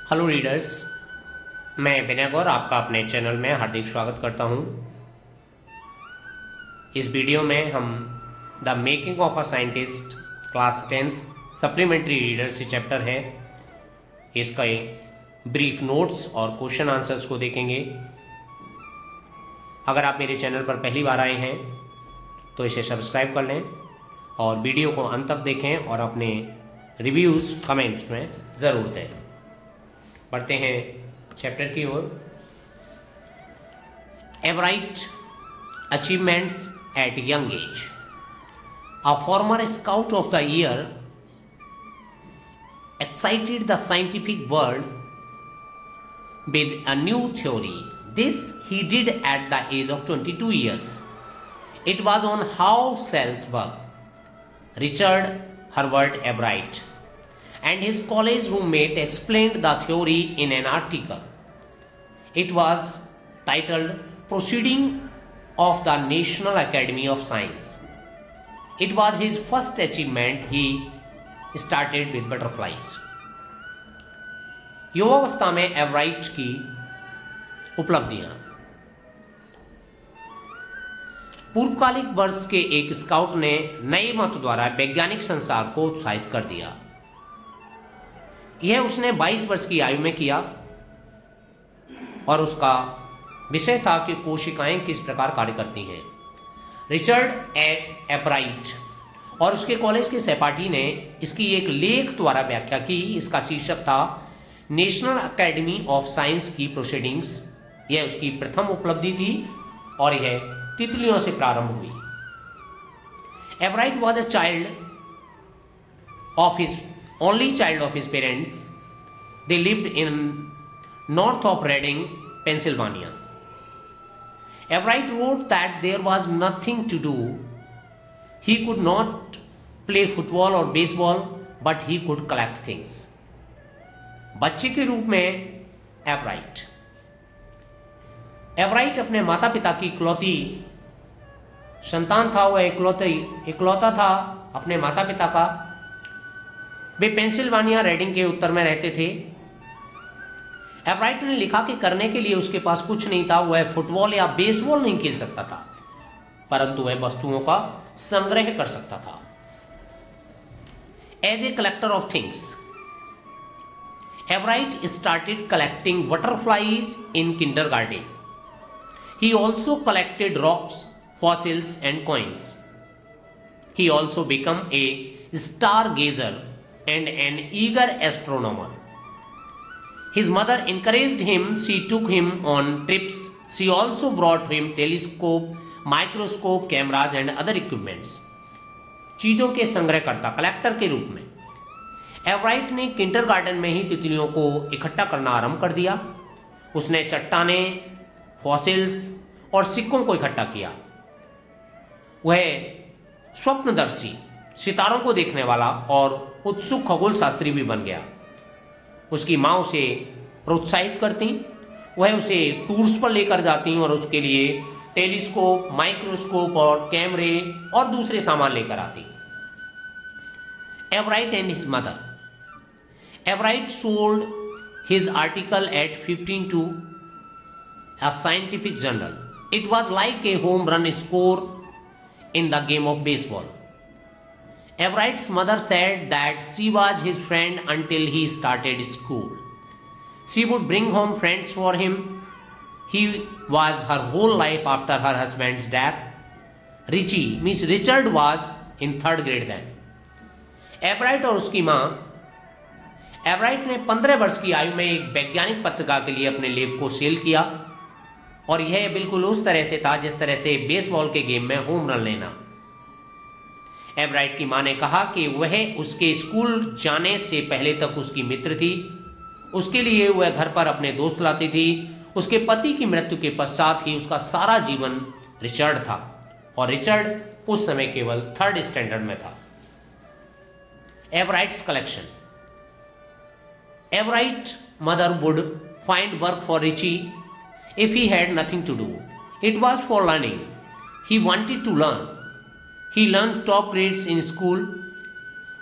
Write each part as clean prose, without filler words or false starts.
Hello readers, मैं विनय गौर आपका अपने चैनल में हार्दिक स्वागत करता हूं। इस वीडियो में हम the making of a scientist class 10th supplementary readers chapter है, इसका ब्रीफ नोट्स और क्वेश्चन आंसर्स को देखेंगे। अगर आप मेरे चैनल पर पहली बार आए हैं तो इसे सब्सक्राइब कर लें और वीडियो को अंत तक देखें और अपने रिव्यूज़ कमेंट्स में ज़रूर दें। बढ़ते हैं चैप्टर की ओर। Ebright achievements at young age. A former scout of the year excited the scientific world with a new theory. This he did at the age of 22 years. It was on how cells work. Richard Herbert Everett and his college roommate explained the theory in an article. It was titled Proceeding of the National Academy of Science. It was his first achievement. He started with butterflies. युवावस्था में एवराइट की उपलब्धियां। पूर्वकालिक वर्ष के एक scout ने नए मत द्वारा वैज्ञानिक संसार को उत्साहित कर दिया। यह उसने 22 वर्ष की आयु में किया और उसका विषय था कि कोशिकाएं किस प्रकार कार्य करती हैं। रिचर्ड एब्राइट और उसके कॉलेज के सहपाठी ने इसकी एक लेख द्वारा व्याख्या की। इसका शीर्षक था नेशनल एकेडमी ऑफ साइंस की प्रोसीडिंग्स। यह उसकी प्रथम उपलब्धि थी और यह तितलियों से प्रारंभ हुई। एब्राइट was a child of his only child of his parents. They lived in north of Reading, Pennsylvania. Everett wrote that there was nothing to do. He could not play football or baseball, but he could collect things. बच्चे के रूप में एवराइट अपने माता पिता की इकलौती संतान था। वह इकलौता था अपने माता पिता का। वे पेंसिल्वानिया रेडिंग के उत्तर में रहते थे। एवराइट ने लिखा कि करने के लिए उसके पास कुछ नहीं था। वह फुटबॉल या बेसबॉल नहीं खेल सकता था, परंतु वह वस्तुओं का संग्रह कर सकता था। As a collector of things, Ebright started collecting butterflies in kindergarten. He also collected rocks, fossils and coins. He also became a stargazer and an eager astronomer. His mother encouraged him. She took him on trips. She also brought him telescope, microscope, cameras and other equipments. चीजों के संग्रहकर्ता, collector के रूप में एवराइट ने kindergarten में ही तितलियों को इकट्ठा करना आरंभ कर दिया। उसने चट्टानें, फॉसिल्स और सिक्कों को इकट्ठा किया। वह स्वप्नदर्शी, सितारों को देखने वाला और उत्सुक खगोल शास्त्री भी बन गया। उसकी माँ उसे प्रोत्साहित करती, वह उसे टूर्स पर लेकर जाती और उसके लिए टेलीस्कोप, माइक्रोस्कोप और कैमरे और दूसरे सामान लेकर आती। Ebright and his mother. Ebright sold his article at 15 to a scientific journal. It was like a home run score in the game of baseball. Everett's mother said that she was his friend until he started school. She would bring home friends for him. He was her whole life after her husband's death. Richard was in 3rd grade then. एवराइट और उसकी माँ। एवराइट ने 15 वर्ष की आयु में एक वैज्ञानिक पत्रिका के लिए अपने लेख को सेल किया और यह बिल्कुल उस तरह से था जिस तरह से बेसबॉल के गेम में होम रन लेना। एवराइट की मां ने कहा कि वह उसके स्कूल जाने से पहले तक उसकी मित्र थी। उसके लिए वह घर पर अपने दोस्त लाती थी। उसके पति की मृत्यु के पश्चात ही उसका सारा जीवन रिचर्ड था और रिचर्ड उस समय केवल 3rd स्टैंडर्ड में था। Ebright's collection. Ebright mother would find work for Richie if he had nothing to do. It was for learning. He wanted to learn. He learned top grades in school.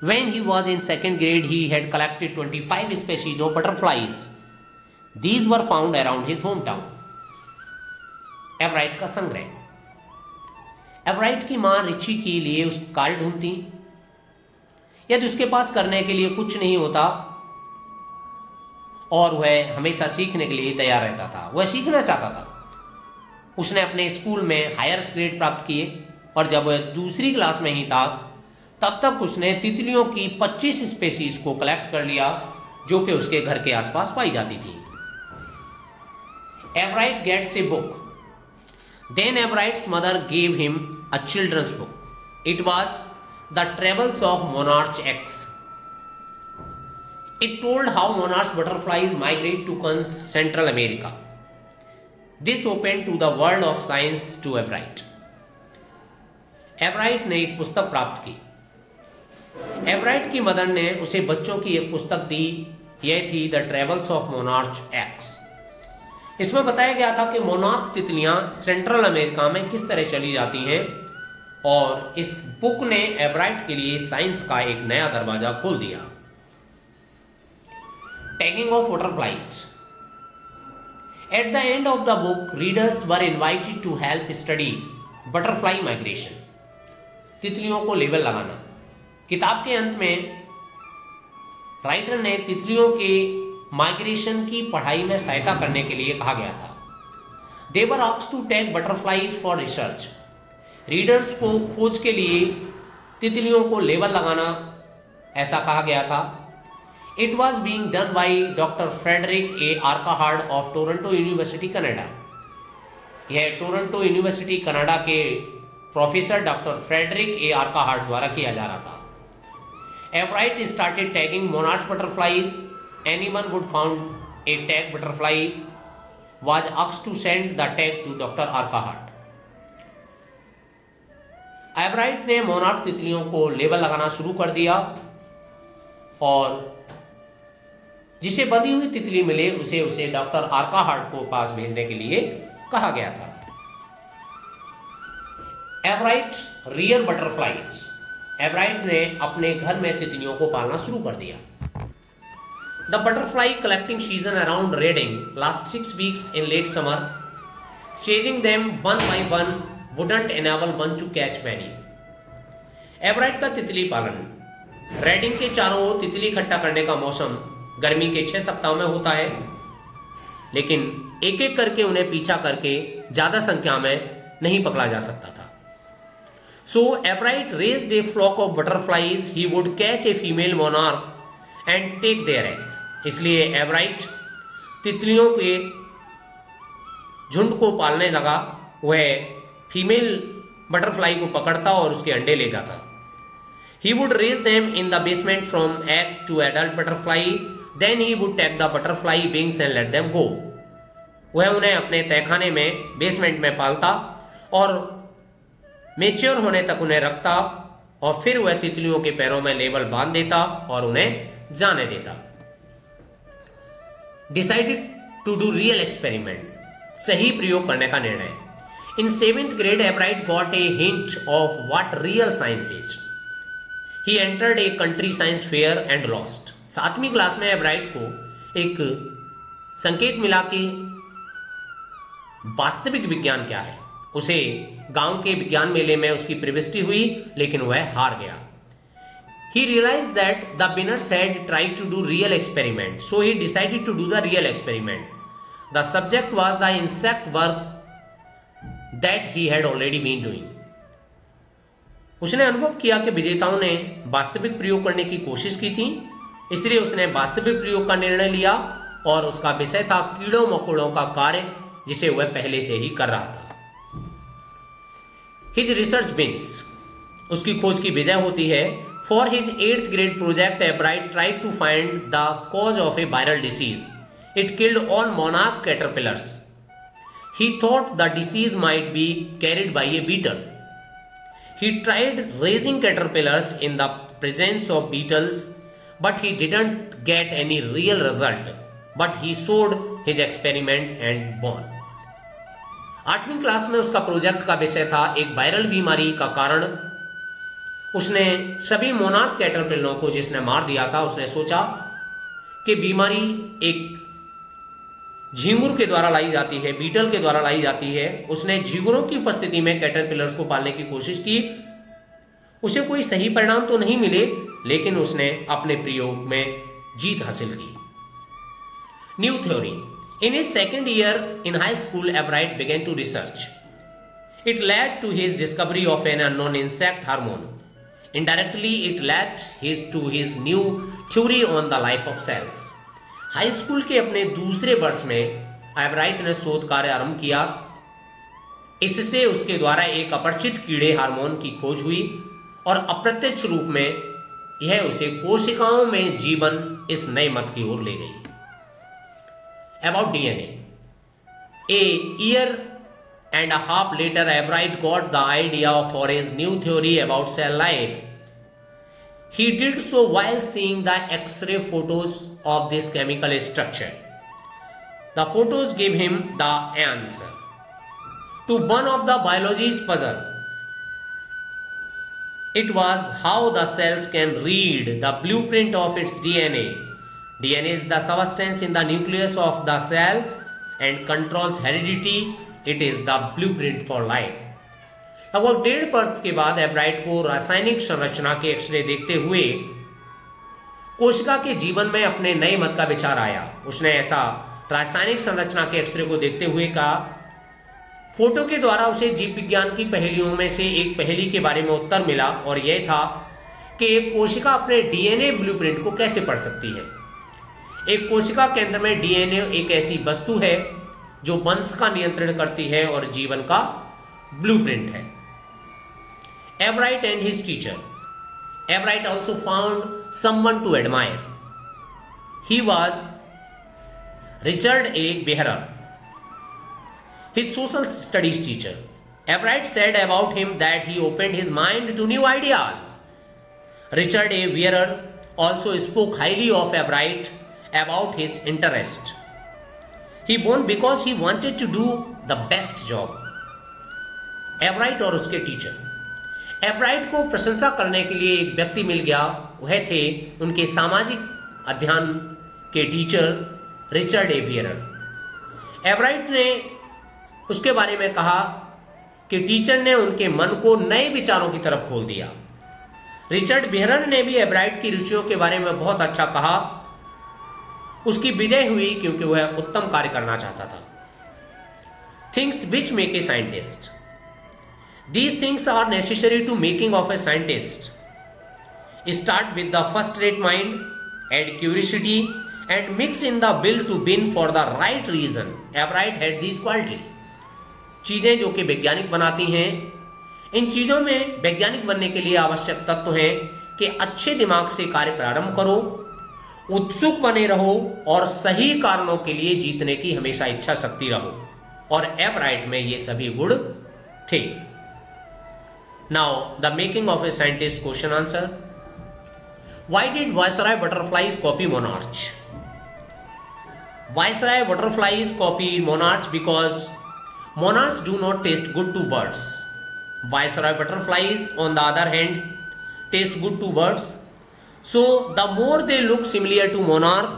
When he was in second grade, he had collected 25 species of butterflies. These were found around his hometown. एवराइट का संग्रह। एवराइट की मां Richie के लिए उस कार्य ढूंढती। यदि उसके पास करने के लिए कुछ नहीं होता और वह हमेशा सीखने के लिए तैयार रहता था, वह सीखना चाहता था। उसने अपने स्कूल में हायर ग्रेड प्राप्त किए और जब वह दूसरी क्लास में ही था तब तक उसने तितलियों की 25 स्पेसीज को कलेक्ट कर लिया जो कि उसके घर के आसपास पाई जाती थी। Ebright gets a book. Then Everight's mother gave him a children's book. It was The Travels of Monarch X. It told how monarch butterflies migrate to Central America. This opened to the world of science to Everett. एवराइट ने एक पुस्तक प्राप्त की। एवराइट की mother ने उसे बच्चों की एक पुस्तक दी। यह थी the travels of monarch x. इसमें बताया गया था कि मोनार्क तितलियां सेंट्रल अमेरिका में किस तरह चली जाती हैं और इस बुक ने एवराइट के लिए साइंस का एक नया दरवाजा खोल दिया। Tagging of butterflies. At the end of the book readers were invited to help study butterfly migration. तितलियों को लेबल लगाना। किताब के अंत में राइटर ने तितलियों के माइग्रेशन की पढ़ाई में सहायता करने के लिए कहा गया था। They were asked to tag butterflies for research. Readers को खोज के लिए तितलियों को लेबल लगाना ऐसा कहा गया था। It was being done by doctor Frederick A Urquhart of Toronto university Canada. यह टोरंटो यूनिवर्सिटी कनाडा के professor doctor Frederick A Urquhart द्वारा किया जा रहा था। Ebright started tagging monarch butterflies. Anyone would found a tag butterfly was asked to send the tag to Dr. Arcahart. एवराइट ने monarch तितलियों को लेबल लगाना शुरू कर दिया और जिसे बंधी हुई तितली मिले उसे डॉक्टर आर्काहार्ट को पास भेजने के लिए कहा गया था। एवराइट रियर बटरफ्लाइज। एवराइट ने अपने घर में तितलियों को पालना शुरू कर दिया। The butterfly collecting season around Reading lasts 6 weeks in late summer. Chasing them one by one wouldn't enable one to catch many. एवराइट का तितली पालन। रेडिंग के चारों ओर तितली इकट्ठा करने का मौसम गर्मी के 6 सप्ताह में होता है, लेकिन एक एक करके उन्हें पीछा करके ज्यादा संख्या में नहीं पकड़ा जा सकता था। So Everett raised a flock of butterflies. He would catch a female monarch and take their eggs. इसलिए एवराइट तितलियों के झुंड को पालने लगा। वह फीमेल बटरफ्लाई को पकड़ता और उसके अंडे ले जाता। He would raise them in the basement from egg to adult butterfly. Then he would take the butterfly wings and let them go. वह उन्हें अपने तहखाने में बेसमेंट में पालता और मेच्योर होने तक उन्हें रखता और फिर वह तितलियों के पैरों में लेबल बांध देता और उन्हें जाने देता। Decided to do real experiment. सही प्रयोग करने का निर्णय। In 7th grade Ebright got a hint of what real science is. He entered a country science fair and lost. 7वीं क्लास में एवराइट को एक संकेत मिला कि वास्तविक विज्ञान क्या है। उसे गांव के विज्ञान मेले में उसकी प्रविष्टि हुई, लेकिन वह हार गया। He realized that the winners had tried to do real experiment, so he decided to do the real experiment. The subject was the insect work that he had already been doing. उसने अनुभव किया कि विजेताओं ने वास्तविक प्रयोग करने की कोशिश की थी, इसलिए उसने वास्तविक प्रयोग का निर्णय लिया और उसका विषय था कीड़ों मकोड़ों का कार्य जिसे वह पहले से ही कर रहा था। His research wins. उसकी खोज की विजय होती है। For his 8th grade project, Everett tried to find the cause of a viral disease. It killed all monarch caterpillars. He thought the disease might be carried by a beetle. He tried raising caterpillars in the presence of beetles, but he didn't get any real result. But he showed his experiment and won. 8वीं class में उसका project का विषय था एक viral बीमारी का कारण उसने सभी मोनार्क कैटरपिलरों को जिसने मार दिया था, उसने सोचा कि बीमारी एक झींगुर के द्वारा लाई जाती है, बीटल के द्वारा लाई जाती है। उसने झींगुरों की उपस्थिति में कैटरपिलर्स को पालने की कोशिश की। उसे कोई सही परिणाम तो नहीं मिले, लेकिन उसने अपने प्रयोग में जीत हासिल की। New theory. In his second year in high school, Ebright began to research. It led to his discovery of an unknown insect hormone. Indirectly, it led to his new theory on the life of cells. High school के अपने दूसरे वर्ष में एब्राइट ने शोध कार्य आरंभ किया। इससे उसके द्वारा एक अपरिचित कीड़े हार्मोन की खोज हुई और अप्रत्यक्ष रूप में यह उसे कोशिकाओं में जीवन इस नए मत की ओर ले गई। About DNA. A year and a half later, Ebright got the idea for his new theory about cell life. He did so while seeing the X-ray photos of this chemical structure. The photos gave him the answer to one of the biology's puzzle. It was how the cells can read the blueprint of its DNA. DNA is the substance in the nucleus of the cell and controls heredity. It is the blueprint for life. लगभग 1.5 वर्ष के बाद एब्राइट को रासायनिक संरचना के x ray देखते हुए कोशिका के जीवन में अपने नए मत का विचार आया। उसने ऐसा रासायनिक संरचना के एक्सरे को देखते हुए कहा, फोटो के द्वारा उसे जीव विज्ञान की पहेलियों में से एक पहेली के बारे में उत्तर मिला और यह था कि एक कोशिका अपने डीएनए ब्लूप्रिंट को कैसे पढ़ सकती है। एक कोशिका के अंदर में डीएनए एक ऐसी वस्तु है जो वंश का नियंत्रण करती है और जीवन का ब्लूप्रिंट है। Ebright and his teacher. Ebright also found someone to admire. He was Richard A Behrer, his social studies teacher. Ebright said about him that he opened his mind to new ideas. Richard A. Wearer also spoke highly of Ebright about his interest. He won because he wanted to do the best job. Ebright और उसके teacher. एब्राइट को प्रशंसा करने के लिए एक व्यक्ति मिल गया। वह थे उनके सामाजिक अध्ययन के टीचर रिचर्ड ए वियरर। एब्राइट ने उसके बारे में कहा कि टीचर ने उनके मन को नए विचारों की तरफ खोल दिया। रिचर्ड बेहरर ने भी एब्राइट की रुचियों के बारे में बहुत अच्छा कहा। उसकी विजय हुई क्योंकि वह उत्तम कार्य करना चाहता था। Things which make a scientist. These things are necessary to making of a scientist. Start with the first rate mind, add curiosity and mix in the will to win for the right reason. Ebright had this quality. चीजें जो कि वैज्ञानिक बनाती हैं, इन चीजों में वैज्ञानिक बनने के लिए आवश्यक तत्व हैं कि अच्छे दिमाग से कार्य प्रारंभ करो, उत्सुक बने रहो और सही कारणों के लिए जीतने की हमेशा इच्छा शक्ति रहो। और एब्राइट में ये सभी गुण थे। Now the making of a scientist question answer. Why did viceroy butterflies copy monarch? Viceroy butterflies copy monarch because monarchs do not taste good to birds. Viceroy butterflies, on the other hand, taste good to birds. So, the more they look similar to monarch,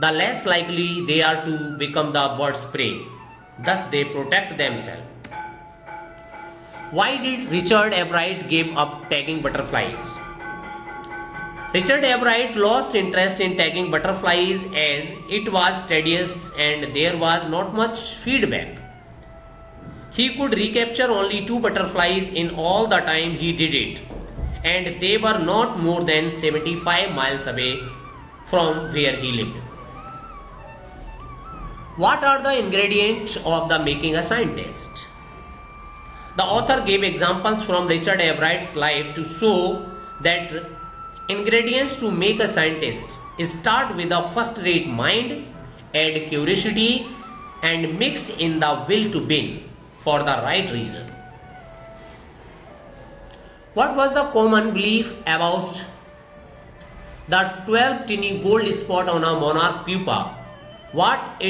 the less likely they are to become the bird's prey. Thus, they protect themselves. Why did Richard Ebright give up tagging butterflies? Richard Ebright lost interest in tagging butterflies as it was tedious and there was not much feedback. He could recapture only 2 butterflies in all the time he did it, and they were not more than 75 miles away from where he lived. What are the ingredients of the making a scientist? The author gave examples from Richard Ebright's life to show that ingredients to make a scientist start with a first-rate mind, add curiosity, and mixed in the will to win for the right reason. What was the common belief about the 12 tiny gold spot on a monarch pupa? What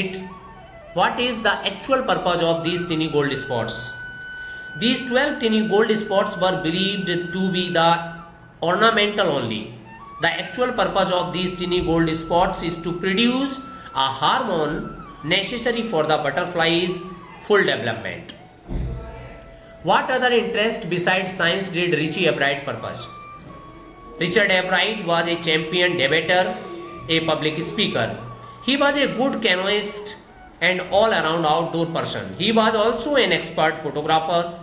is the actual purpose of these tiny gold spots? These 12 tiny gold spots were believed to be the ornamental only. The actual purpose of these tiny gold spots is to produce a hormone necessary for the butterfly's full development. What other interest besides science did Richie Albright pursue? Richard Albright was a champion debater, a public speaker. He was a good canoeist and all-around outdoor person. He was also an expert photographer,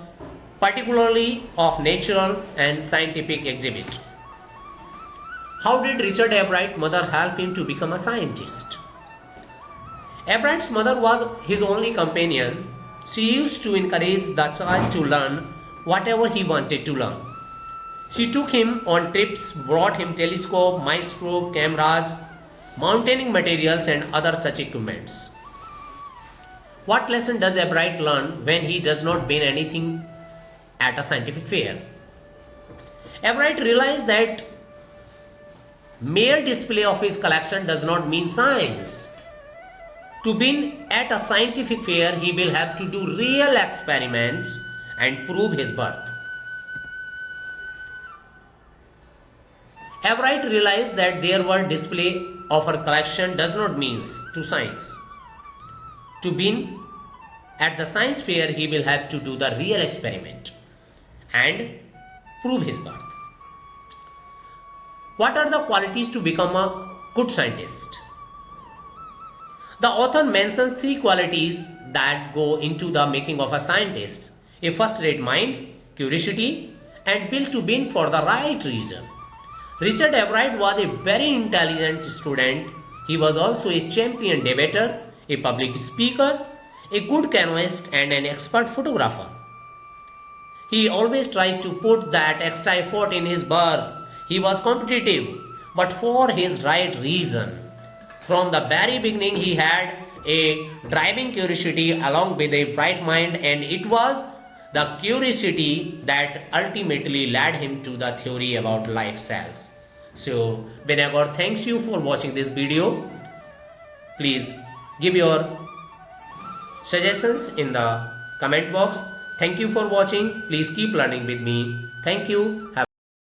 particularly of natural and scientific exhibits. How did Richard Albright's mother help him to become a scientist? Albright's mother was his only companion. She used to encourage the child to learn whatever he wanted to learn. She took him on trips, brought him telescope, microscope, cameras, mountaineering materials and other such equipments. What lesson does Albright learn when he does not win anything at a scientific fair? Albright realized that mere display of his collection does not mean science. To win at a scientific fair, he will have to do real experiments and prove his worth. Albright realized that their word display of her collection does not mean to science. To win at the science fair, he will have to do the real experiment and prove his worth. What are the qualities to become a good scientist? The author mentions 3 qualities that go into the making of a scientist: a first-rate mind, curiosity, and will to win for the right reason. Richard Albright was a very intelligent student. He was also a champion debater, a public speaker, a good canoeist, and an expert photographer. He always tried to put that extra effort in his work. He was competitive, but for his right reason. From the very beginning, he had a driving curiosity along with a bright mind, and it was the curiosity that ultimately led him to the theory about life cells. So, Benagor thanks you for watching this video. Please give your suggestions in the comment box. Thank you for watching. Please keep learning with me. Thank you.